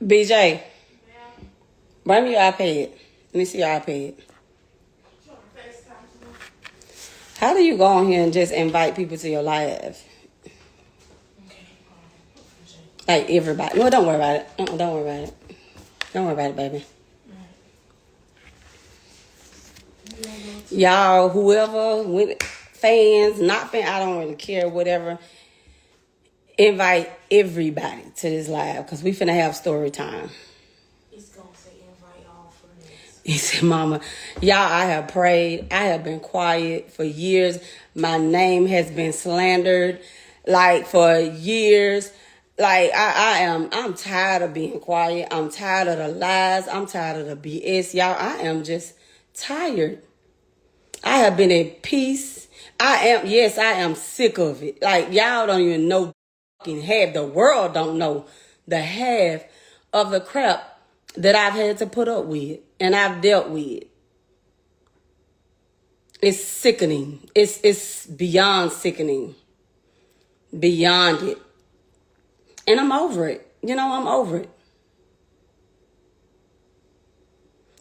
BJ, bring me your iPad. Let me see your iPad. How do you go on here and just invite people to your live? Like everybody. No, don't worry about it. Don't worry about it. Don't worry about it, baby. Y'all, whoever, fans, not fans, I don't really care, whatever. Invite everybody to this live because we finna have story time. It's gonna say invite all friends. He said, Mama, y'all, I have prayed. I have been quiet for years. My name has been slandered, like, for years. Like, I'm tired of being quiet. I'm tired of the lies. I'm tired of the BS. Y'all, I am just tired. I have been at peace. I am sick of it. Like, y'all don't even know half. The world don't know the half of the crap that I've had to put up with and I've dealt with. It's sickening. It's beyond sickening. Beyond it. And I'm over it. You know, I'm over it.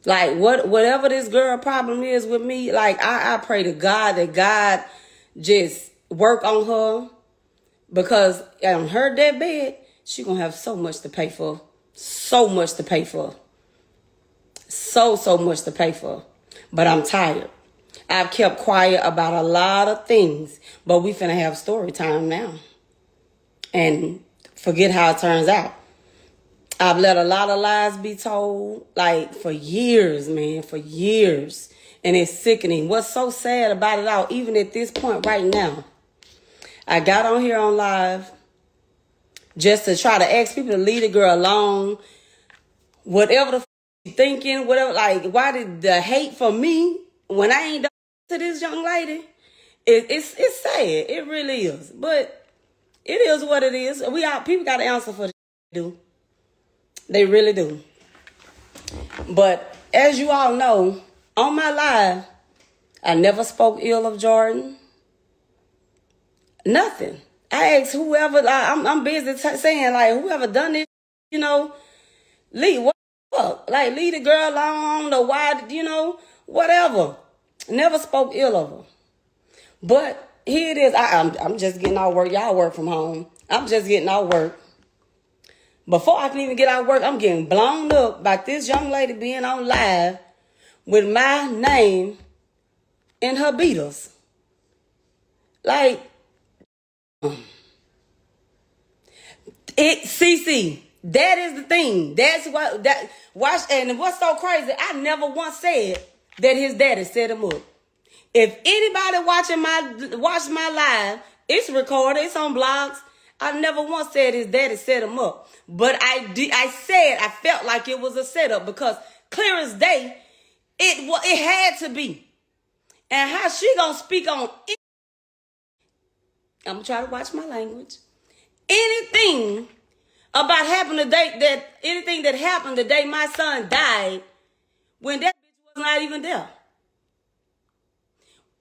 Like, whatever this girl problem is with me, like, I pray to God that God just work on her. Because on her deathbed, she going to have so much to pay for. So much to pay for. So much to pay for. But I'm tired. I've kept quiet about a lot of things. But we finna have story time now. And forget how it turns out. I've let a lot of lies be told, like, for years, man, for years. And it's sickening. What's so sad about it all, even at this point right now, I got on here on live just to try to ask people to leave the girl alone. Whatever the you thinking, whatever, like, why did the hate for me when I ain't done to this young lady? It's sad. It really is. But it is what it is. People got to answer for the they do. They really do. But as you all know, on my live, I never spoke ill of Jordan. Nothing. I asked whoever, I'm busy saying, like, whoever done this, you know, leave, what the fuck? Like, leave the girl alone, I don't know why, you know, whatever. Never spoke ill of her. But here it is. I'm just getting out work. Y'all work from home. I'm just getting out work. Before I can even get out work, I'm getting blown up by this young lady being on live with my name in her beaters. Like, CC, that is the thing. That's what and what's so crazy, I never once said that his daddy set him up. If anybody watch my live, it's recorded, it's on blogs. I never once said his daddy set him up. But I felt like it was a setup because clear as day, it had to be. And how she gonna speak on it? I'm gonna try to watch my language. Anything about anything that happened the day my son died, when that bitch was not even there.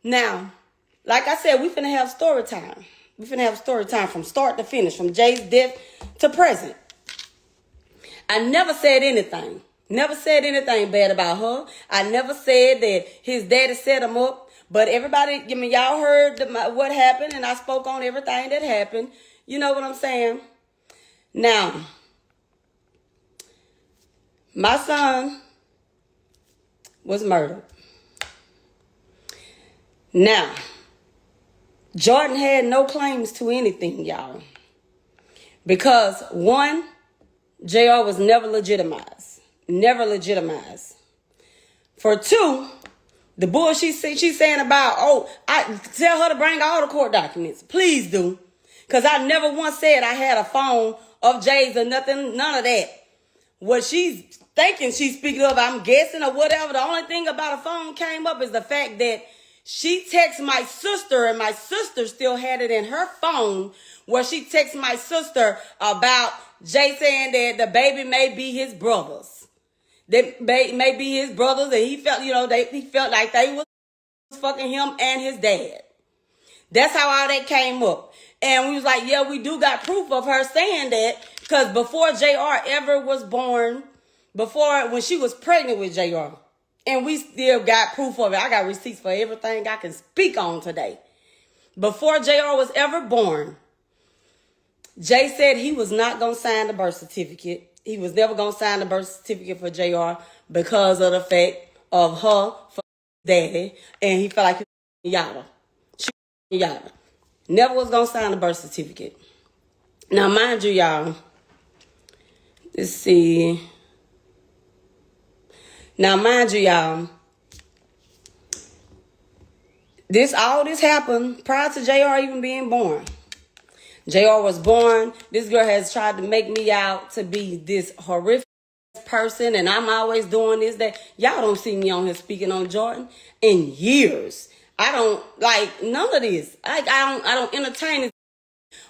Now, like I said, we finna have story time. We finna have story time from start to finish, from Jay's death to present. I never said anything. Never said anything bad about her. I never said that his daddy set him up. But everybody, y'all heard what happened, and I spoke on everything that happened. You know what I'm saying? Now, my son was murdered. Now, Jordan had no claims to anything, y'all. Because, one, JR was never legitimized. Never legitimized. For two, the bullshit she's saying about, I tell her to bring all the court documents. Please do. Because I never once said I had a phone of Jay's or nothing, none of that. What she's thinking she's speaking of, I'm guessing or whatever. The only thing about a phone came up is the fact that she texted my sister, and my sister still had it in her phone where she texted my sister about Jay saying that the baby may be his brother's. That may be his brothers, and he felt, he felt like they was fucking him and his dad. That's how all that came up. And we was like, yeah, we do got proof of her saying that Because before JR ever was born, when she was pregnant with JR, and we still got proof of it. I got receipts for everything I can speak on today. Before JR was ever born, Jay said he was not going to sign the birth certificate. He was never going to sign the birth certificate for JR because of the fact of her daddy. And he felt like he was yada. She was yada. Never was going to sign the birth certificate. Now, mind you, y'all. Let's see. Now, mind you, y'all. All this happened prior to JR even being born. JR was born. This girl has tried to make me out to be this horrific person, and I'm always doing this, that. Y'all don't see me on here speaking on Jordan in years. I don't like none of this. I don't entertain it.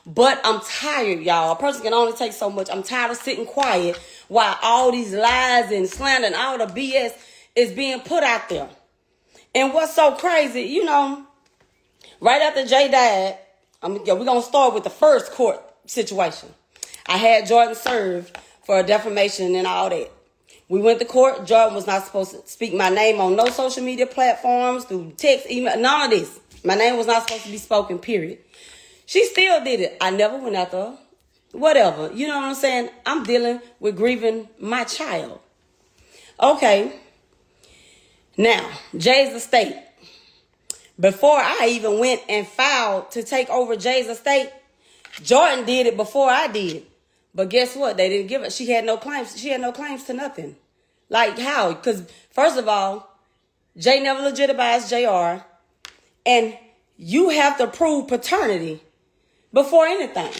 But I'm tired, y'all. A person can only take so much. I'm tired of sitting quiet while all these lies and slander and all the BS is being put out there. And what's so crazy, you know, right after Jay died, we're going to start with the first court situation. I had Jordan served for defamation and all that. We went to court. Jordan was not supposed to speak my name on no social media platforms, through text, email, none of this. My name was not supposed to be spoken, period. She still did it. I never went after her. Whatever. You know what I'm saying? I'm dealing with grieving my child. Okay. Now, Jay's estate. Before I even went and filed to take over Jay's estate, Jordan did it before I did. But guess what? They didn't give it. She had no claims. She had no claims to nothing. Like how? Because first of all, Jay never legitimized JR. And you have to prove paternity before anything.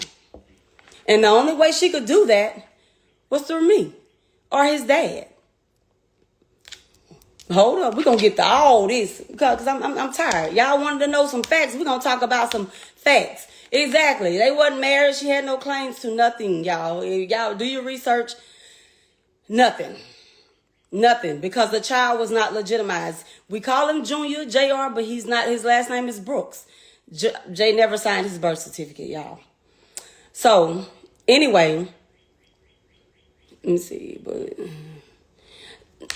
And the only way she could do that was through me or his dad. Hold up, we're going to get to all this because I'm tired. Y'all wanted to know some facts. We're going to talk about some facts. Exactly. They wasn't married. She had no claims to nothing, y'all. Y'all do your research. Nothing. Nothing. Because the child was not legitimized. We call him Junior, JR, but he's not. His last name is Brooks. Jay never signed his birth certificate, y'all. So, anyway. Let me see. But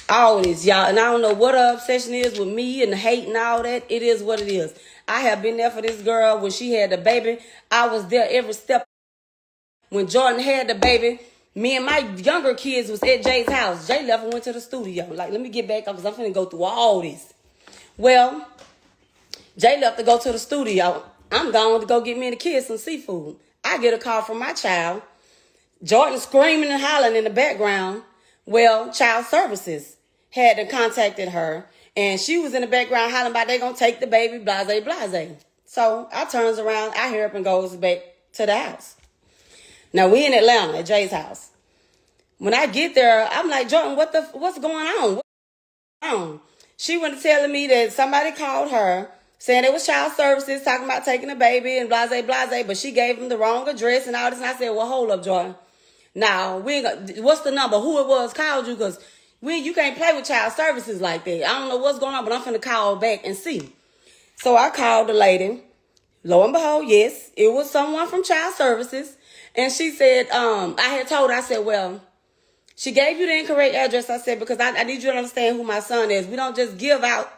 all this, y'all. And I don't know what her obsession is with me and the hate and all that. It is what it is. I have been there for this girl when she had the baby. I was there every step. When Jordan had the baby, me and my younger kids was at Jay's house. Jay left and went to the studio. Like, let me get back up because I'm finna go through all this. Well, Jay left to go to the studio. I'm going to go get me and the kids some seafood. I get a call from my child. Jordan screaming and hollering in the background. Well, child services had contacted her. And she was in the background hollering about they going to take the baby, blase, blase. So I turns around, I hear up and goes back to the house. Now, we in Atlanta at Jay's house. When I get there, I'm like, Jordan, what's going on? What's going on? She went telling me that somebody called her saying it was child services talking about taking the baby and blase, blase, but she gave them the wrong address and all this. And I said, well, hold up, Jordan. Now, what's the number? Who it was called you? Because you can't play with child services like that. I don't know what's going on, but I'm finna call back and see. So I called the lady. Lo and behold, yes, it was someone from child services. And she said, I had told her, I said, well, she gave you the incorrect address. I said, because I need you to understand who my son is. We don't just give out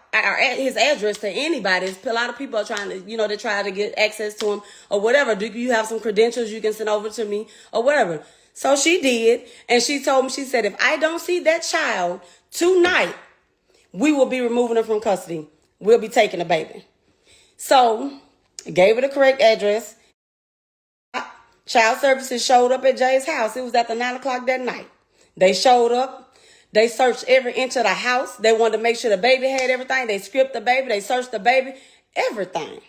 his address to anybody. A lot of people are trying to, they try to get access to him or whatever. Do you have some credentials you can send over to me or whatever? So she did. And she told me, she said, if I don't see that child tonight, we will be removing her from custody. We'll be taking the baby. So I gave her the correct address. Child services showed up at Jay's house. It was after 9 o'clock that night. They showed up. They searched every inch of the house. They wanted to make sure the baby had everything. They stripped the baby. They searched the baby. Everything.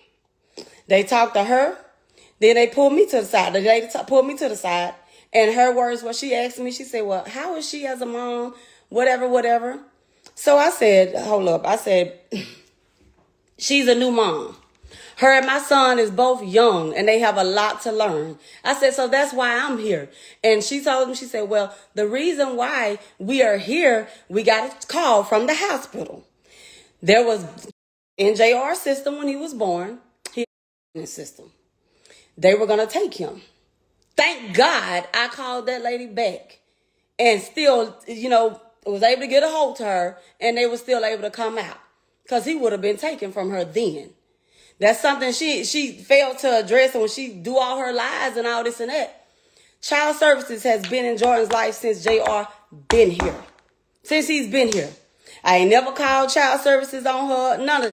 They talked to her. Then they pulled me to the side. The lady pulled me to the side. And her words, what she asked me, she said, well, how is she as a mom? Whatever, whatever. So I said, hold up. I said, she's a new mom. Her and my son is both young and they have a lot to learn. I said, so that's why I'm here. And she told me, she said, well, the reason why we are here, we got a call from the hospital. There was in JR's system when he was born, he was in the system. They were going to take him. Thank God I called that lady back and still, was able to get a hold to her, and they were still able to come out, because he would have been taken from her then. That's something she failed to address, and when she do all her lies and all this and that. Child services has been in Jordan's life since JR been here. Since he's been here. I ain't never called child services on her, none of